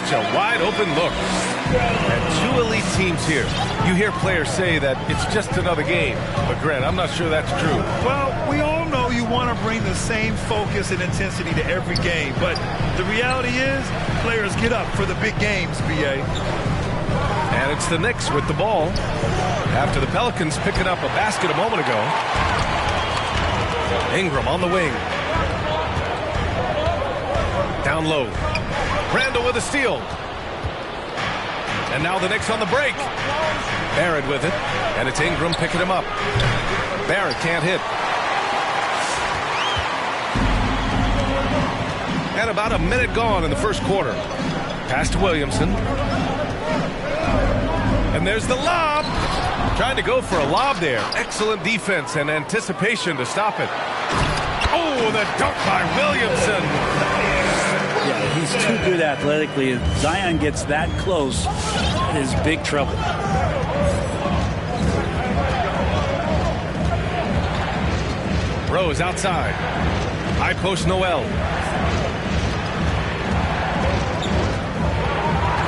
such a wide open look. And two elite teams here. You hear players say that it's just another game. But Grant, I'm not sure that's true. Well, we all know you want to bring the same focus and intensity to every game. But the reality is, players get up for the big games, B.A. And it's the Knicks with the ball. After the Pelicans picking up a basket a moment ago. Ingram on the wing. Down low. Randall with a steal. And now the Knicks on the break. Barrett with it. And it's Ingram picking him up. Barrett can't hit. And about a minute gone in the first quarter. Pass to Williamson. And there's the lob. Trying to go for a lob there. Excellent defense and anticipation to stop it. Oh, the dunk by Williamson. Yeah, he's too good athletically. If Zion gets that close, it is big trouble. Rose outside. High post Noel.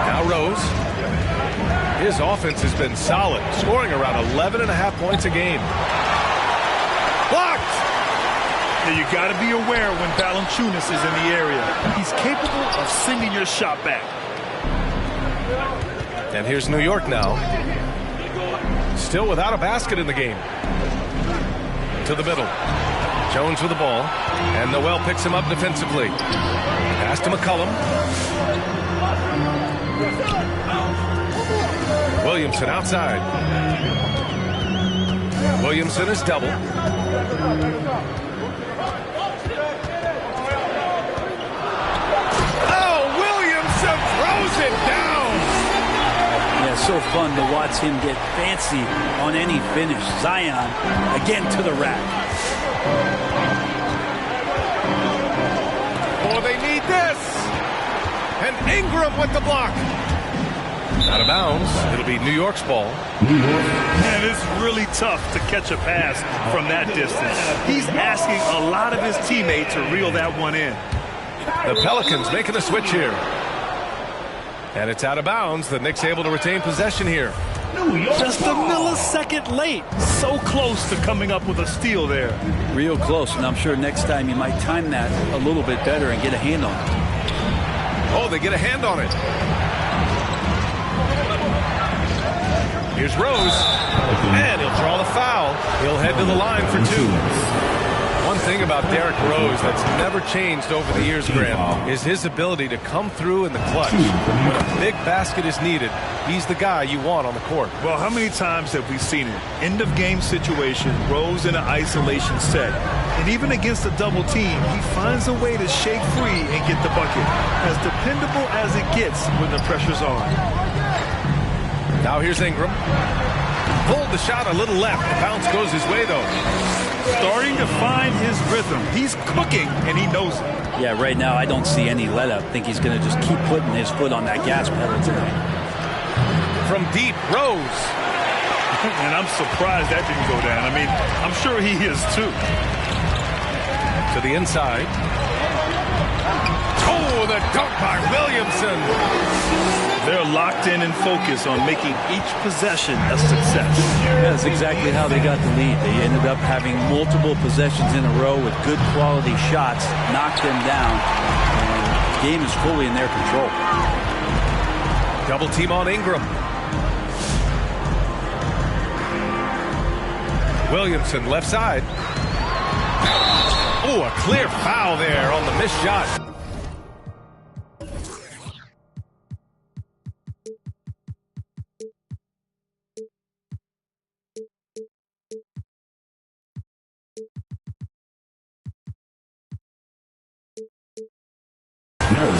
Now Rose. His offense has been solid, scoring around 11.5 points a game. Blocked! Now you got to be aware when Valanciunas is in the area. He's capable of sending your shot back. And here's New York now. Still without a basket in the game. To the middle. Jones with the ball. And Noel picks him up defensively. Pass to McCollum. Williamson outside. Williamson is double. Oh, Williamson throws it down. Yeah, so fun to watch him get fancy on any finish. Zion again to the rack. Oh, they need this. And Ingram with the block. Out of bounds. It'll be New York's ball. Man, it's really tough to catch a pass from that distance. He's asking a lot of his teammates to reel that one in. The Pelicans making a switch here. And it's out of bounds. The Knicks able to retain possession here. Just a millisecond late. So close to coming up with a steal there. Real close, and I'm sure next time you might time that a little bit better and get a hand on it. Oh, they get a hand on it. Here's Rose, and he'll draw the foul. He'll head to the line for two. One thing about Derrick Rose that's never changed over the years, Grant, is his ability to come through in the clutch. When a big basket is needed, he's the guy you want on the court. Well, how many times have we seen it? End of game situation, Rose in an isolation set. And even against a double team, he finds a way to shake free and get the bucket. As dependable as it gets when the pressure's on. Now here's Ingram. Pulled the shot a little left. The bounce goes his way, though. Starting to find his rhythm. He's cooking, and he knows it. Yeah, right now I don't see any let-up. I think he's going to just keep putting his foot on that gas pedal tonight. From deep, Rose. And I'm surprised that didn't go down. I mean, I'm sure he is, too. To the inside. Oh, the dunk by Williamson. They're locked in and focused on making each possession a success. That's exactly how they got the lead. They ended up having multiple possessions in a row with good quality shots, knocked them down, and the game is fully in their control. Double team on Ingram. Williamson left side. Oh, a clear foul there on the missed shot.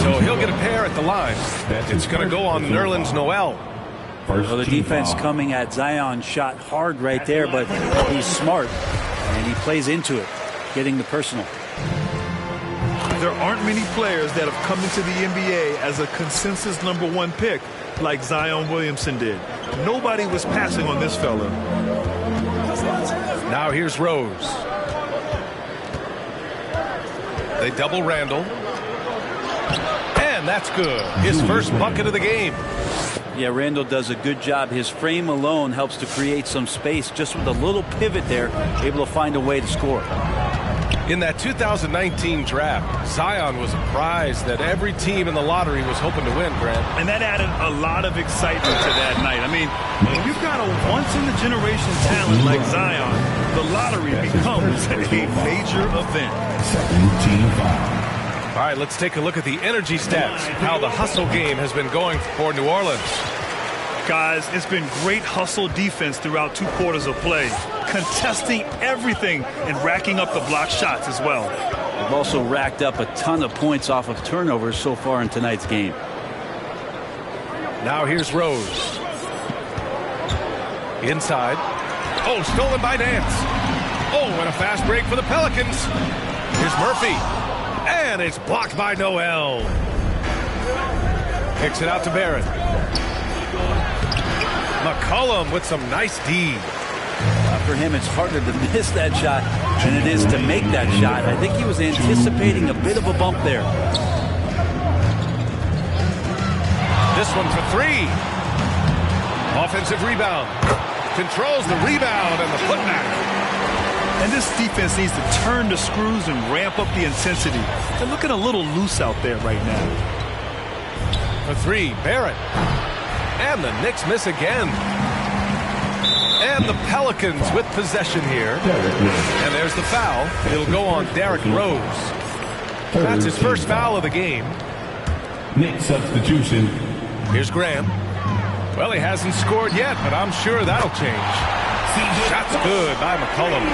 So he'll get a pair at the line. It's going to go on Nerlens Noel. Well, the defense coming at Zion's shot hard right there, but he's smart, and he plays into it, getting the personal. There aren't many players that have come into the NBA as a consensus #1 pick like Zion Williamson did. Nobody was passing on this fella. Now here's Rose. They double Randall. And And that's good. His first bucket of the game. Yeah, Randall does a good job. His frame alone helps to create some space. Just with a little pivot there, able to find a way to score. In that 2019 draft, Zion was a prize that every team in the lottery was hoping to win, Grant. And that added a lot of excitement to that night. I mean, when you've got a once-in-a-generation talent like Zion, the lottery becomes a major event. Second team foul. All right, let's take a look at the energy stats, how the hustle game has been going for New Orleans. Guys, it's been great hustle defense throughout 2 quarters of play, contesting everything and racking up the block shots as well. They've also racked up a ton of points off of turnovers so far in tonight's game. Now here's Rose. Inside. Oh, stolen by Nance. Oh, and a fast break for the Pelicans. Here's Murphy. And it's blocked by Noel. Kicks it out to Barrett. McCollum with some nice D. For him, it's harder to miss that shot than it is to make that shot. I think he was anticipating a bit of a bump there. This one for 3. Offensive rebound. Controls the rebound and the putback. And this defense needs to turn the screws and ramp up the intensity. They're looking a little loose out there right now. For 3, Barrett. And the Knicks miss again. And the Pelicans with possession here. And there's the foul. It'll go on Derrick Rose. That's his first foul of the game. Knicks substitution. Here's Graham. Well, he hasn't scored yet, but I'm sure that'll change. Shot's good by McCollum.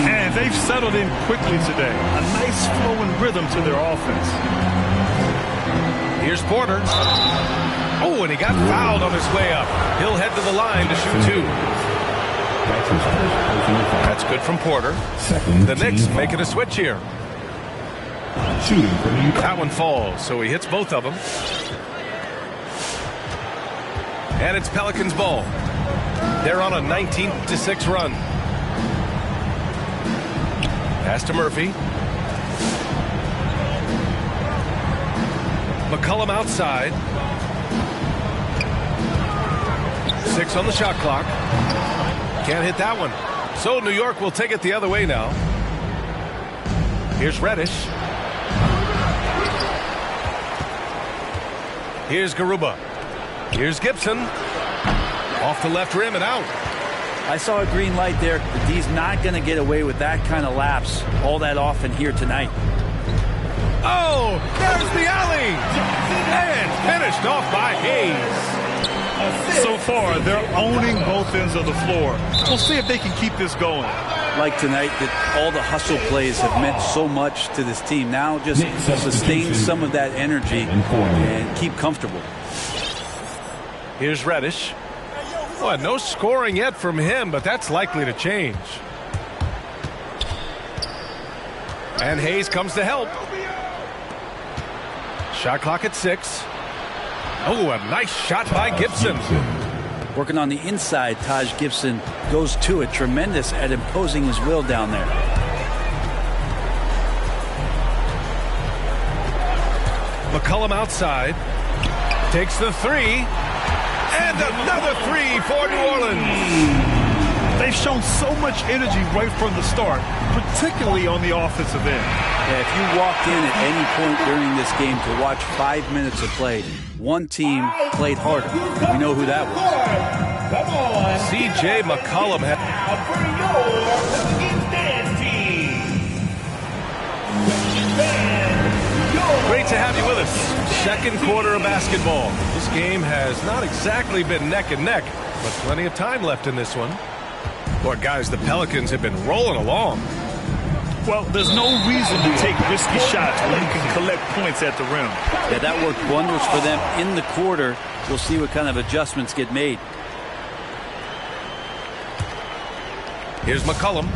And they've settled in quickly today. A nice flowing rhythm to their offense. Here's Porter. Oh, and he got fouled on his way up. He'll head to the line to shoot 2. That's good from Porter. The Knicks making a switch here. That one falls, so he hits both of them. And it's Pelicans ball. They're on a 19-6 run. Pass to Murphy. McCollum outside. 6 on the shot clock. Can't hit that one. So New York will take it the other way now. Here's Reddish. Here's Garuba. Here's Gibson. Off the left rim and out. I saw a green light there, but he's not going to get away with that kind of lapse all that often here tonight. Oh, there's the alley. And finished off by Hayes. So far, they're owning both ends of the floor. We'll see if they can keep this going. Like tonight, that all the hustle plays have meant so much to this team. Now just sustain some of that energy and keep comfortable. Here's Reddish. Well, no scoring yet from him, but that's likely to change. And Hayes comes to help. Shot clock at 6. Oh, a nice shot by Gibson. Working on the inside, Taj Gibson goes to it. Tremendous at imposing his will down there. McCollum outside. Takes the 3. And another 3 for New Orleans. They've shown so much energy right from the start, particularly on the offensive end. Yeah, if you walked in at any point during this game to watch 5 minutes of play, one team played harder. We know who that was. C.J. McCollum had... Great to have you with us. Second quarter of basketball. This game has not exactly been neck and neck, but plenty of time left in this one. Boy, guys, the Pelicans have been rolling along. Well, there's no reason to take risky shots when you can collect points at the rim. Yeah, that worked wonders for them in the quarter. We'll see what kind of adjustments get made. Here's McCollum.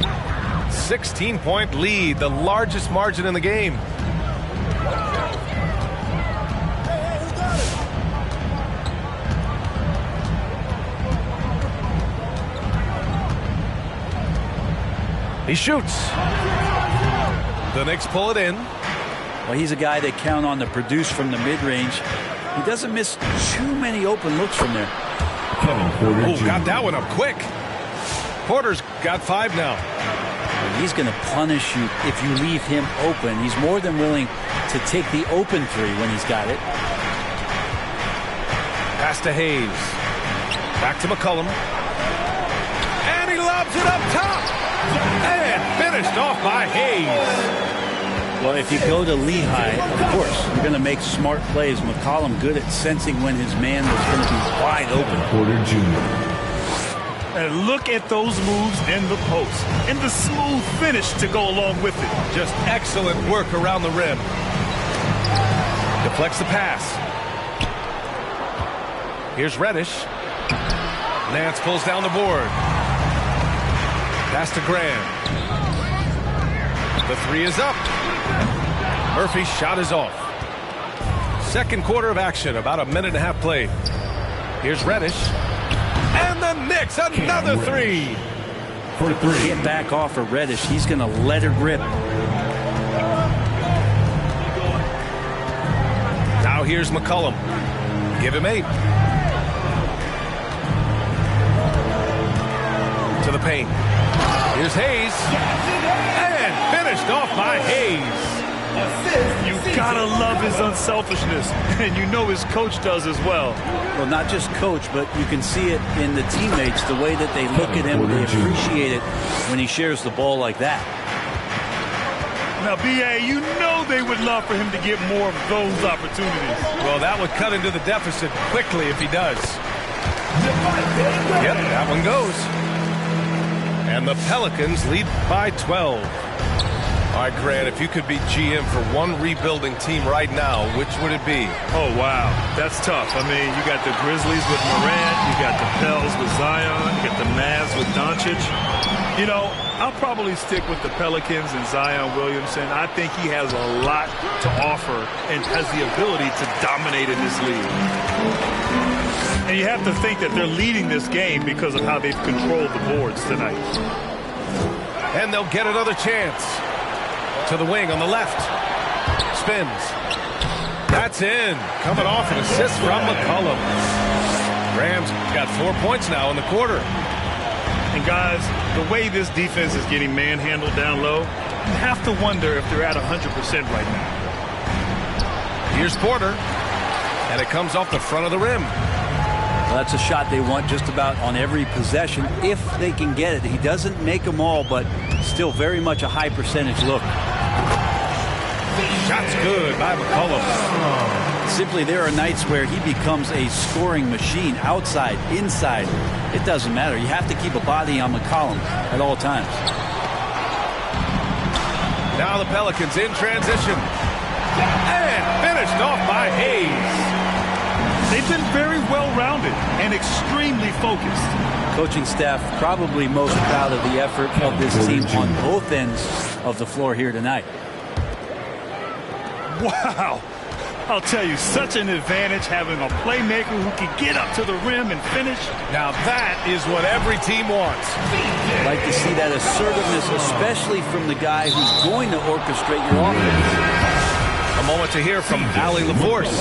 16-point lead, the largest margin in the game. He shoots. The Knicks pull it in. Well, he's a guy they count on to produce from the mid-range. He doesn't miss too many open looks from there. Oh, got that one up quick. Porter's got 5 now. He's going to punish you if you leave him open. He's more than willing to take the open 3 when he's got it. Pass to Hayes. Back to McCollum. And he lobs it up top. And finished off by Hayes. Well, if you go to Lehigh, of course, you're going to make smart plays. McCollum good at sensing when his man was going to be wide open. Porter Jr. And look at those moves in the post. And the smooth finish to go along with it. Just excellent work around the rim. Deflects the pass. Here's Reddish. Nance pulls down the board. Pass to Graham. The 3 is up. Murphy's shot is off. Second quarter of action, about a minute and a half played. Here's Reddish. And the Knicks, another 3. For 3. Get back off of Reddish. He's going to let her grip. Now here's McCollum. Give him 8. To the paint. Here's Hayes. And finished off by Hayes. You gotta love his unselfishness, and you know his coach does as well. Well, not just coach, but you can see it in the teammates, the way that they look at him. They appreciate it when he shares the ball like that. Now, B.A., you know they would love for him to get more of those opportunities. Well, that would cut into the deficit quickly if he does. Yep, that one goes. And the Pelicans lead by 12. All right, Grant, if you could be GM for one rebuilding team right now, which would it be? Oh, wow. That's tough. I mean, you got the Grizzlies with Morant. You got the Pels with Zion. You got the Mavs with Doncic. You know, I'll probably stick with the Pelicans and Zion Williamson. I think he has a lot to offer and has the ability to dominate in this league. And you have to think that they're leading this game because of how they've controlled the boards tonight. And they'll get another chance. To the wing on the left. Spins. That's in. Coming off an assist from McCollum. Rams got 4 points now in the quarter. And guys, the way this defense is getting manhandled down low, you have to wonder if they're at 100% right now. Here's Porter. And it comes off the front of the rim. Well, that's a shot they want just about on every possession if they can get it. He doesn't make them all, but still very much a high percentage look. Shot's good by McCollum. Simply, there are nights where he becomes a scoring machine, outside, inside. It doesn't matter. You have to keep a body on McCollum at all times. Now the Pelicans in transition. And finished off by Hayes. They've been very well-rounded and extremely focused. Coaching staff probably most proud of the effort of this team on both ends of the floor here tonight. Wow. I'll tell you, such an advantage having a playmaker who can get up to the rim and finish. Now that is what every team wants. I'd like to see that assertiveness, especially from the guy who's going to orchestrate your offense. A moment to hear from Allie LaForce.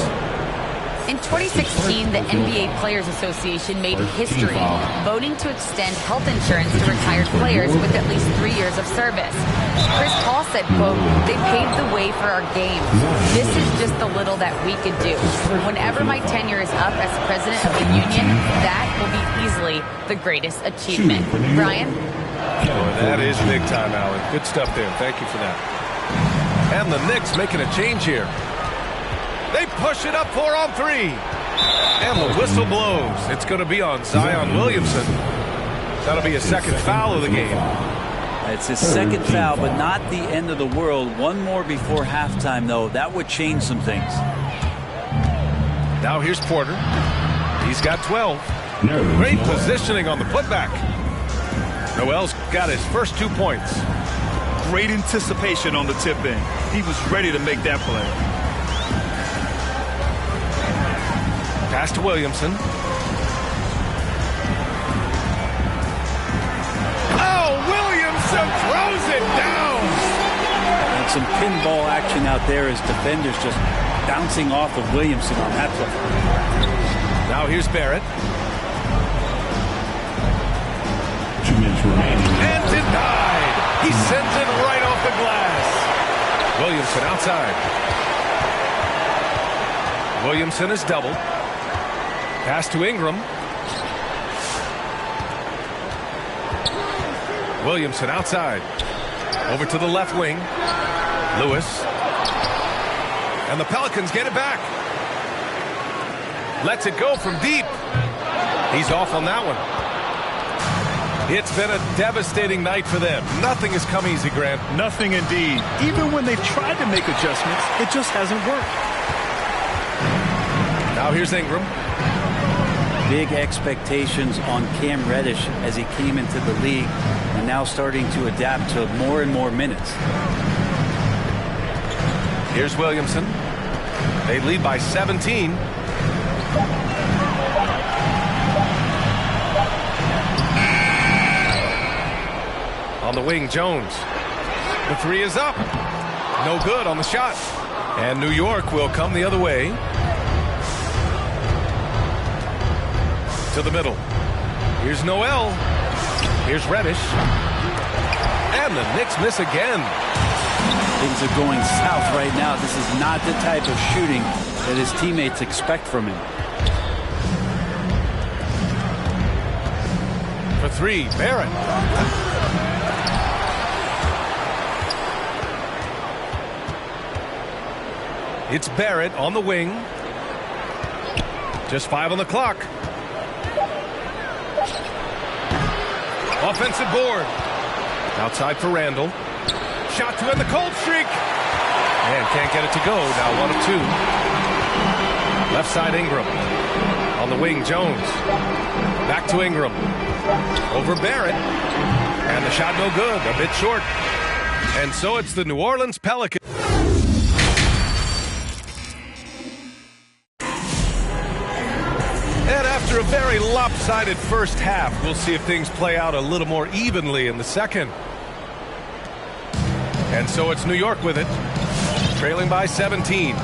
In 2016, the NBA Players Association made history, voting to extend health insurance to retired players with at least 3 years of service. Chris Paul said, quote, "They paved the way for our game. This is just the little that we could do. Whenever my tenure is up as president of the union, that will be easily the greatest achievement." Brian? Boy, that is big time, Allie. Good stuff there. Thank you for that. And the Knicks making a change here. They push it up 4 on 3. And the whistle blows. It's going to be on Zion Williamson. That'll be his second foul of the game. It's his second foul, but not the end of the world. One more before halftime, though. That would change some things. Now here's Porter. He's got 12. Great positioning on the putback. Noel's got his first 2 points. Great anticipation on the tip in. He was ready to make that play. Pass to Williamson. Oh, Williamson throws it down. some pinball action out there as defenders just bouncing off of Williamson on that play. Now here's Barrett. 2 minutes remaining. And denied. He sends it right off the glass. Williamson outside. Williamson is doubled. Pass to Ingram. Williamson outside. Over to the left wing. Lewis. And the Pelicans get it back. Lets it go from deep. He's off on that one. It's been a devastating night for them. Nothing has come easy, Grant. Nothing indeed. Even when they've tried to make adjustments, it just hasn't worked. Now here's Ingram. Big expectations on Cam Reddish as he came into the league and now starting to adapt to more and more minutes. Here's Williamson. They lead by 17. On the wing, Jones. The three is up. No good on the shot. And New York will come the other way. To the middle. Here's Noel. Here's Reddish. And the Knicks miss again. Things are going south right now. This is not the type of shooting that his teammates expect from him. For three, Barrett. It's Barrett on the wing. Just 5 on the clock. Offensive board. Outside for Randall. Shot to end the cold streak. And can't get it to go. Now 1 of 2. Left side Ingram. On the wing, Jones. Back to Ingram. Over Barrett. And the shot no good. A bit short. And so it's the New Orleans Pelicans. And after a very lopsided first half, we'll see if things play out a little more evenly in the second. And so it's New York with it, trailing by 17.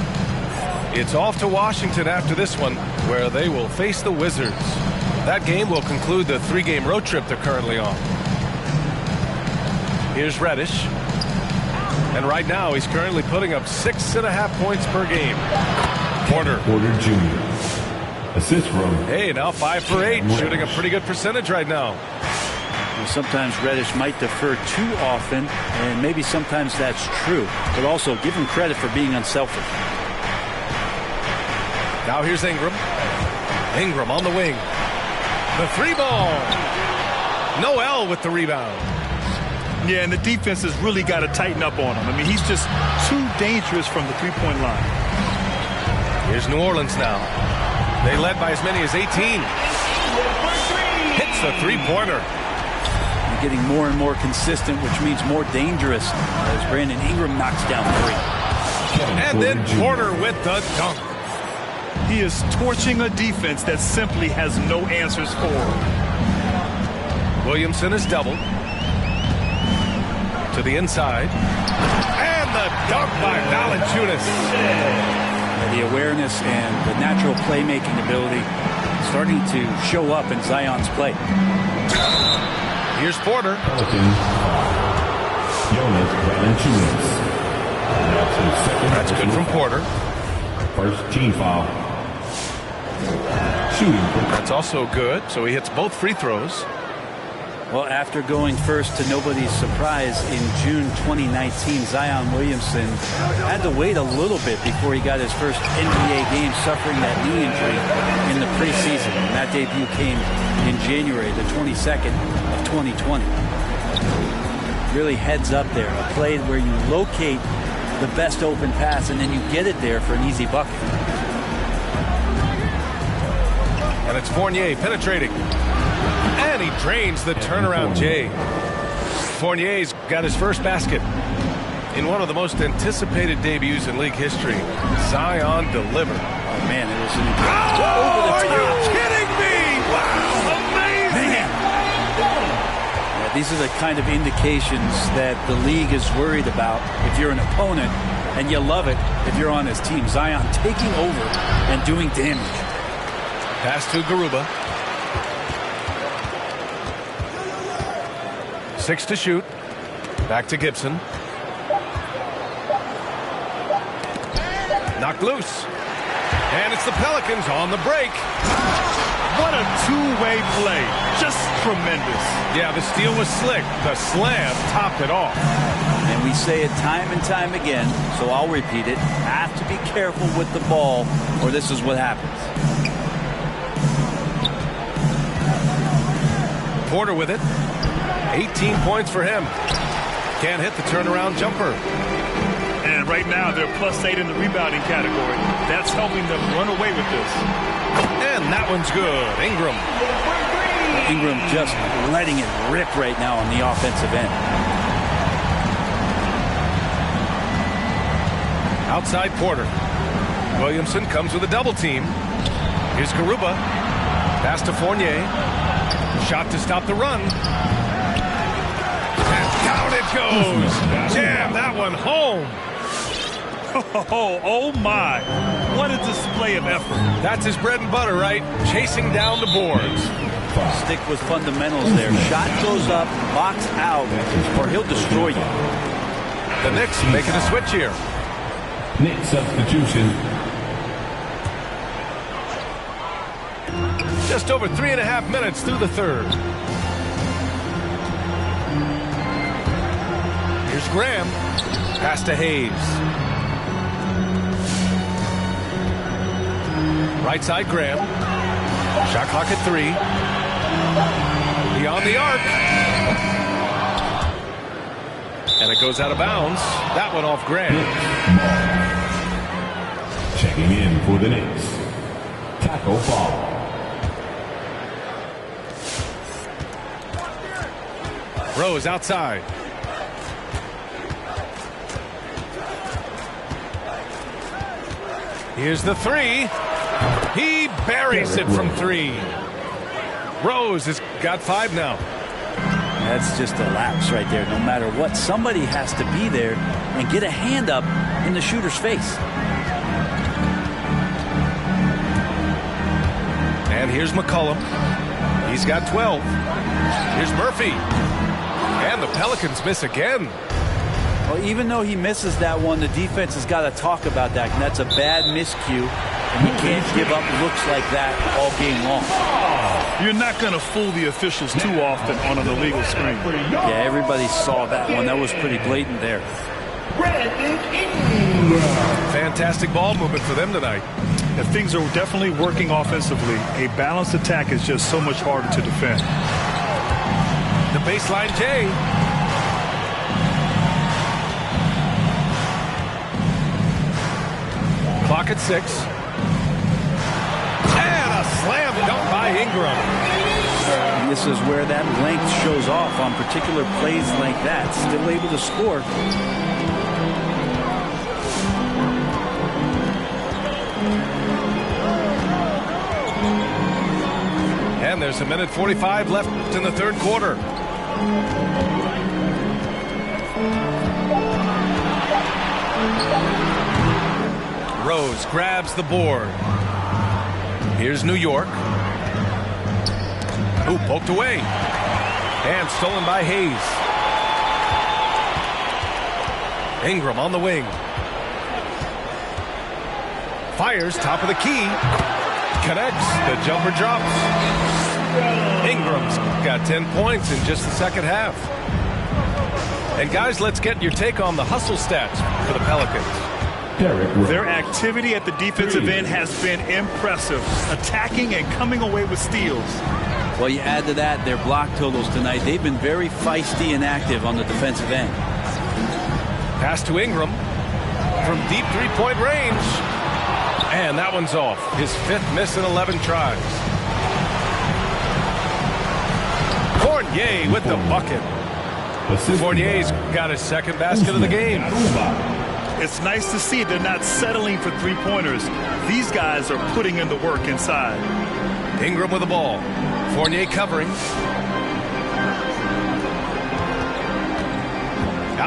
It's off to Washington after this one, where they will face the Wizards. That game will conclude the 3-game road trip they're currently on. Here's Reddish. And right now, he's currently putting up 6.5 points per game. Porter Jr. Assist from. Hey, now 5 for 8, shooting a pretty good percentage right now. Sometimes Reddish might defer too often, and maybe sometimes that's true. But also, give him credit for being unselfish. Now here's Ingram. Ingram on the wing. The 3-ball. Noel with the rebound. Yeah, and the defense has really got to tighten up on him. I mean, he's just too dangerous from the three-point line. Here's New Orleans now. They led by as many as 18. Hits the 3-pointer. Getting more and more consistent, which means more dangerous as Brandon Ingram knocks down 3. And then Porter with the dunk. He is torching a defense that simply has no answers for him. Williamson is doubled. To the inside. And the dunk by Valanciunas. The awareness and the natural playmaking ability starting to show up in Zion's play. Here's Porter. That's good from Porter. First team foul. Shooting. That's also good. So he hits both free throws. Well, after going first to nobody's surprise in June 2019, Zion Williamson had to wait a little bit before he got his first NBA game, suffering that knee injury in the preseason. And that debut came in January, the 22nd of 2020. Really heads up there, a play where you locate the best open pass and then you get it there for an easy bucket. And it's Fournier penetrating. And he drains the turnaround J. Fournier's got his first basket. In one of the most anticipated debuts in league history, Zion delivered. Oh, man, it was an are you kidding me? Wow, amazing! Man. Yeah, These are the kind of indications that the league is worried about if you're an opponent, and you love it if you're on his team. Zion taking over and doing damage. Pass to Garuba. 6 to shoot. Back to Gibson. Knocked loose. And it's the Pelicans on the break. What a two-way play. Just tremendous. Yeah, the steal was slick. The slam topped it off. And we say it time and time again, so I'll repeat it. Have to be careful with the ball, or this is what happens. Porter with it. 18 points for him. Can't hit the turnaround jumper. And right now, they're +8 in the rebounding category. That's helping them run away with this. And that one's good. Ingram. Ingram just letting it rip right now on the offensive end. Outside Porter. Williamson comes with a double team. Here's Garuba. Pass to Fournier. Shot to stop the run. And down it goes. Jam that one home. Oh my. What a display of effort. That's his bread and butter, right? Chasing down the boards. Stick with fundamentals there. Shot goes up, box out, or he'll destroy you. The Knicks making a switch here. Knicks substitution. Just over 3.5 minutes through the third. Here's Graham. Pass to Hayes. Right side Graham. Shot clock at 3. Beyond the arc. And it goes out of bounds. That one off Graham. Checking in for the Knicks. Tackle foul. Rose outside. Here's the 3. He buries it from 3. Rose has got 5 now. That's just a lapse right there. No matter what, somebody has to be there and get a hand up in the shooter's face. And here's McCollum. He's got 12. Here's Murphy. And the Pelicans miss again. Well, even though he misses that one, the defense has got to talk about that. And that's a bad miscue. And you can't give up looks like that all game long. You're not going to fool the officials too often on an illegal screen. Yeah, everybody saw that one. That was pretty blatant there. Fantastic ball movement for them tonight. If things are definitely working offensively, a balanced attack is just so much harder to defend. The baseline J. Clock at 6. And a slam dunk by Ingram. This is where that length shows off on particular plays like that. Still able to score. And there's 1:45 left in the third quarter. Rose grabs the board. Here's New York. Ooh, poked away. And stolen by Hayes. Ingram on the wing. Fires, top of the key. Connects, the jumper drops. Ingram's got 10 points in just the second half. And guys, let's get your take on the hustle stats for the Pelicans. Their activity at the defensive end has been impressive, attacking and coming away with steals. Well, you add to that their block totals tonight. They've been very feisty and active on the defensive end. Pass to Ingram from deep three-point range. And that one's off. His 5th miss in 11 tries. Fournier with the bucket. Fournier's got his 2nd basket of the game. It's nice to see they're not settling for three-pointers. These guys are putting in the work inside. Ingram with the ball. Fournier covering.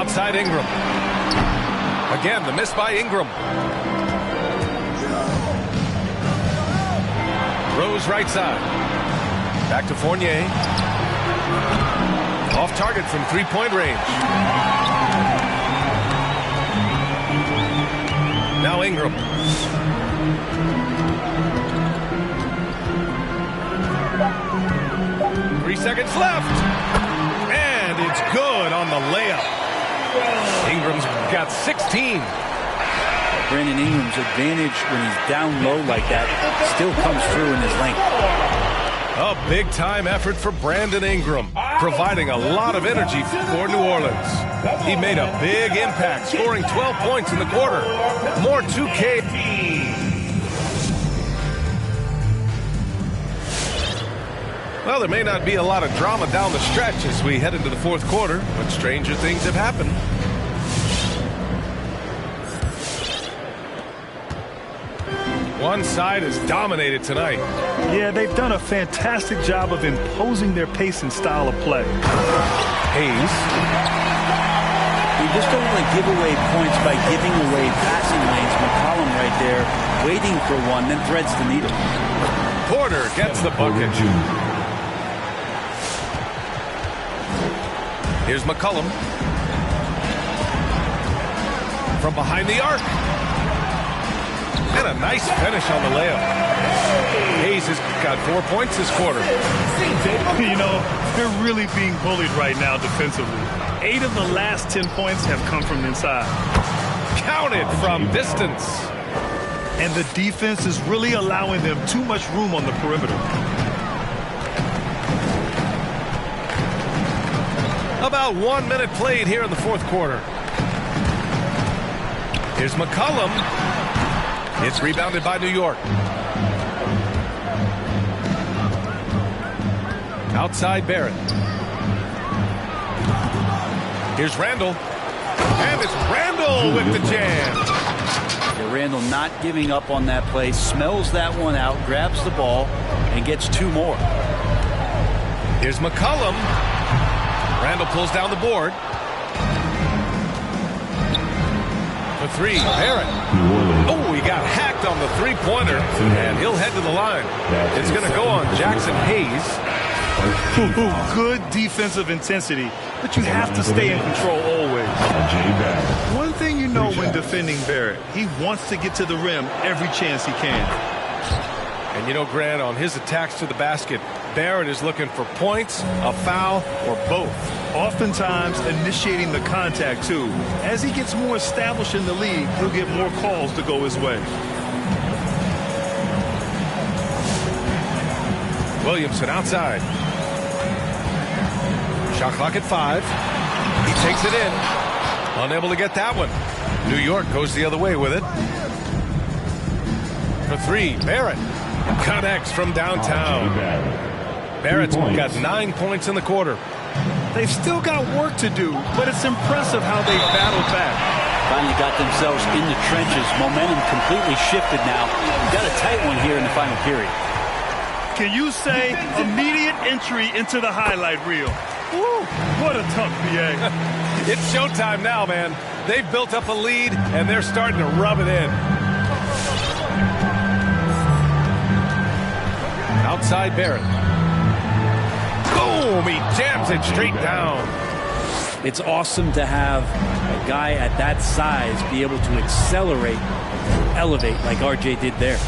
Outside Ingram. Again, the miss by Ingram. Rose right side. Back to Fournier. Off target from three-point range. Now Ingram. 3 seconds left. And it's good on the layup. Ingram's got 16. Brandon Ingram's advantage when he's down low like that still comes through in his length. A big-time effort for Brandon Ingram, providing a lot of energy for New Orleans. He made a big impact, scoring 12 points in the quarter. More 2K. Well, there may not be a lot of drama down the stretch as we head into the fourth quarter, but stranger things have happened. One side is dominated tonight. Yeah, they've done a fantastic job of imposing their pace and style of play. Hayes. You just don't want to give away points by giving away passing lanes. McCollum right there, waiting for one, then threads the needle. Porter gets the bucket. Here's McCollum. From behind the arc. And a nice finish on the layup. Hayes has got 4 points this quarter. You know, they're really being bullied right now defensively. 8 of the last 10 points have come from inside. Counted from distance. And the defense is really allowing them too much room on the perimeter. About 1 minute played here in the fourth quarter. Here's McCollum. It's rebounded by New York. Outside Barrett. Here's Randall. And it's Randall with the jam. Yeah, Randall not giving up on that play. Smells that one out, grabs the ball, and gets 2 more. Here's McCollum. Randall pulls down the board. For 3, Barrett. Oh, he got hacked on the three-pointer, and he'll head to the line. It's going to go on Jackson Hayes. Good defensive intensity, but you have to stay in control always. One thing you know when defending Barrett, he wants to get to the rim every chance he can. And you know, Grant, on his attacks to the basket, Barrett is looking for points, a foul, or both. Oftentimes initiating the contact, too. As he gets more established in the league, he'll get more calls to go his way. Williamson outside. Shot clock at 5. He takes it in. Unable to get that one. New York goes the other way with it. For 3, Barrett. Connects from downtown. Barrett's got 9 points in the quarter. They've still got work to do, but it's impressive how they battled back. Finally got themselves in the trenches. Momentum completely shifted now. Got a tight one here in the final period. Can you say immediate entry into the highlight reel? Woo, what a tough BA. It's showtime now, man. They've built up a lead, and they're starting to rub it in. Outside Barrett. Boom! He jams it straight down. It's awesome to have a guy at that size be able to accelerate, elevate like RJ did there.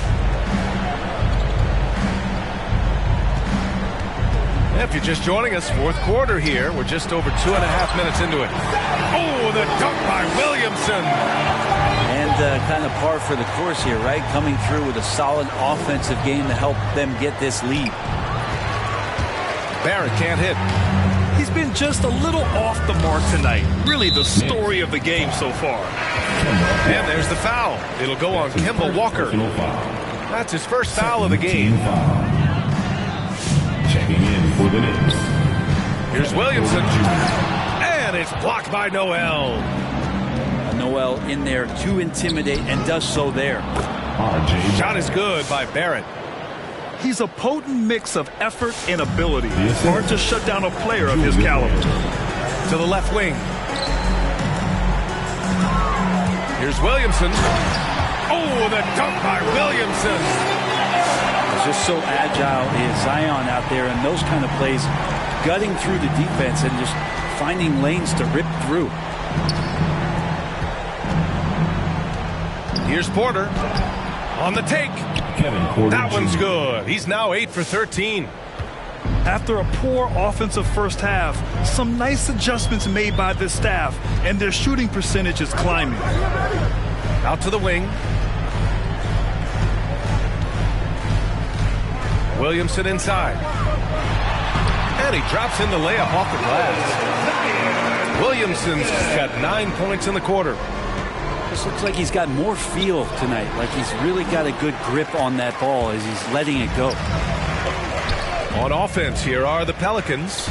If you're just joining us, fourth quarter here. We're just over 2.5 minutes into it. Oh, the dunk by Williamson. And kind of par for the course here, right? Coming through with a solid offensive game to help them get this lead. Barrett can't hit. He's been just a little off the mark tonight. Really the story of the game so far. And there's the foul. It'll go on Kemba Walker. That's his first foul of the game. Checking in for the Knicks. Here's Williamson. And it's blocked by Noel. Noel in there to intimidate and does so there. Shot is good by Barrett. He's a potent mix of effort and ability. It's hard to shut down a player of his caliber. To the left wing. Here's Williamson. Oh, the dunk by Williamson. He's just so agile is Zion out there in those kind of plays, gutting through the defense and just finding lanes to rip through. Here's Porter on the take. That one's good. He's now 8 for 13. After a poor offensive first half, some nice adjustments made by this staff, and their shooting percentage is climbing. Out to the wing. Williamson inside. And he drops in the layup off the glass. Williamson's got 9 points in the quarter. This looks like he's got more feel tonight, like he's really got a good grip on that ball as he's letting it go. On offense, here are the Pelicans.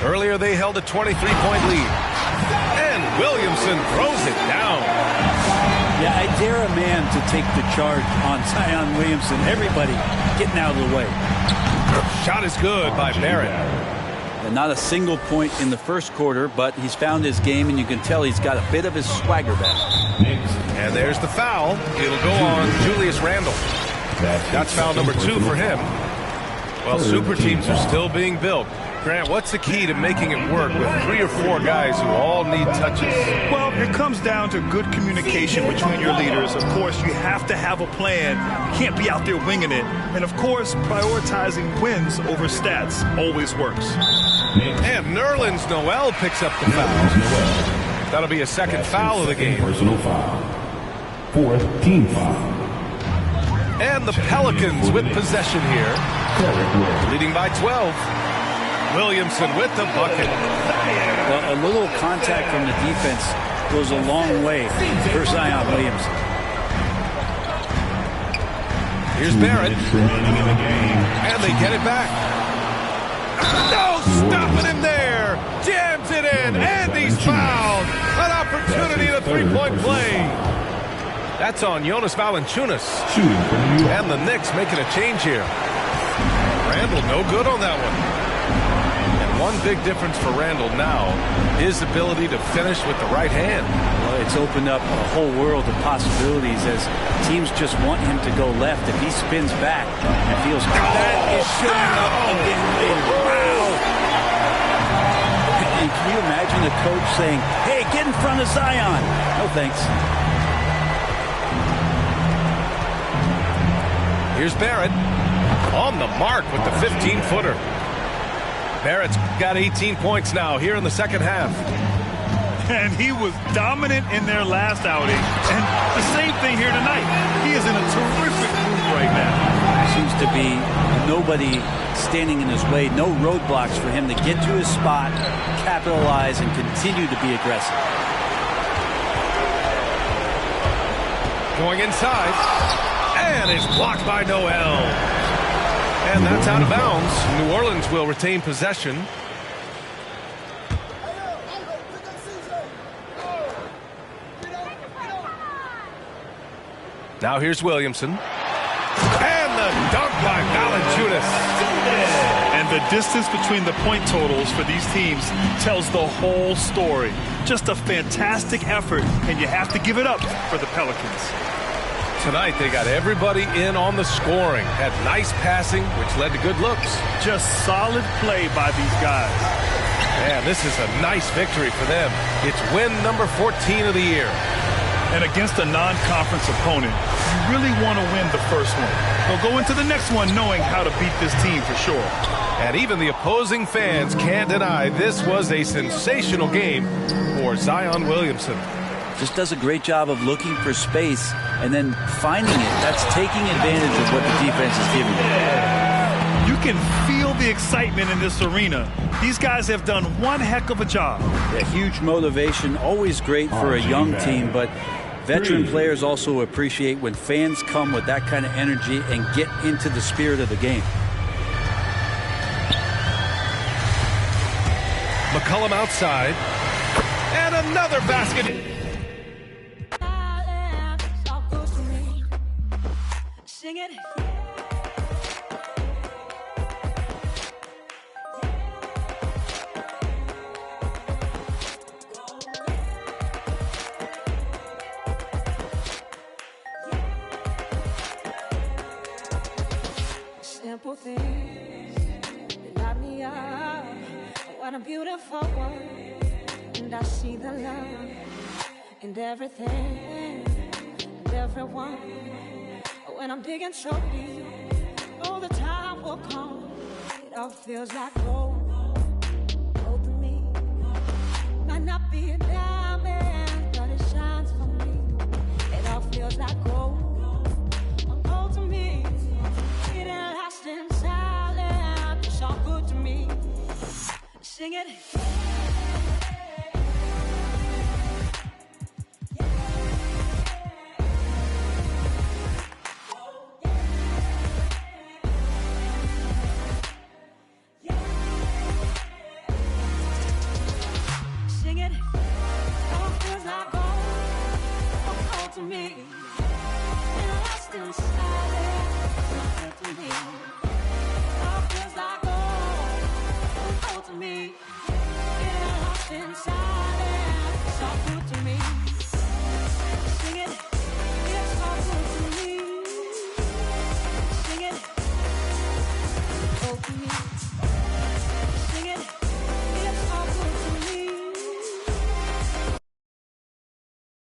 Earlier, they held a 23-point lead. And Williamson throws it down. Yeah, I dare a man to take the charge on Zion Williamson. Everybody getting out of the way. Shot is good by Barrett. And not a single point in the first quarter, but he's found his game, and you can tell he's got a bit of his swagger back. And there's the foul. It'll go on Julius Randle. That's foul number 2 for him. Well, super teams are still being built. Grant, what's the key to making it work with 3 or 4 guys who all need touches? Well, it comes down to good communication between your leaders. Of course, you have to have a plan. You can't be out there winging it. And, of course, prioritizing wins over stats always works. And Nerlens Noel picks up the foul. That'll be a second foul of the game. Personal foul. 4th team foul. And the Pelicans with possession here. Leading by 12. Williamson with the bucket. Well, a little contact from the defense goes a long way for Zion Williamson. Here's Barrett. And they get it back. No stopping him there. Jams it in. And he's fouled. An opportunity in a three-point play. That's on Jonas Valanciunas. And the Knicks making a change here. Randle no good on that one. And one big difference for Randle now, his ability to finish with the right hand. Well, it's opened up a whole world of possibilities as teams just want him to go left. If he spins back and feels that is showing up again later. Wow. And can you imagine the coach saying, hey, get in front of Zion? No thanks. Here's Barrett. On the mark with the 15-footer. Barrett's got 18 points now here in the second half. And he was dominant in their last outing. And the same thing here tonight. He is in a terrific mood right now. Seems to be nobody standing in his way. No roadblocks for him to get to his spot, capitalize, and continue to be aggressive. Going inside. And it's blocked by Noel. And that's out of bounds. New Orleans will retain possession. Now here's Williamson. And the dunk by Valanciunas. And the distance between the point totals for these teams tells the whole story. Just a fantastic effort, and you have to give it up for the Pelicans. Tonight, they got everybody in on the scoring. Had nice passing, which led to good looks. Just solid play by these guys. Man, this is a nice victory for them. It's win number 14 of the year. And against a non-conference opponent, you really want to win the first one. They'll go into the next one knowing how to beat this team for sure. And even the opposing fans can't deny this was a sensational game for Zion Williamson. Just does a great job of looking for space and then finding it. That's taking advantage of what the defense is giving you. You can feel the excitement in this arena. These guys have done one heck of a job. A huge motivation, always great for a young team, but veteran players also appreciate when fans come with that kind of energy and get into the spirit of the game. McCollum outside. And another basket. Sing it. simple things that light me up. What a beautiful world. And I see the love in everything and everyone. When I'm digging so deep, oh, the time will come. It all feels like gold. Gold to me. Might not be a diamond, but it shines for me. It all feels like gold. Gold to me. It ain't lasting silent. It's all good to me. Sing it.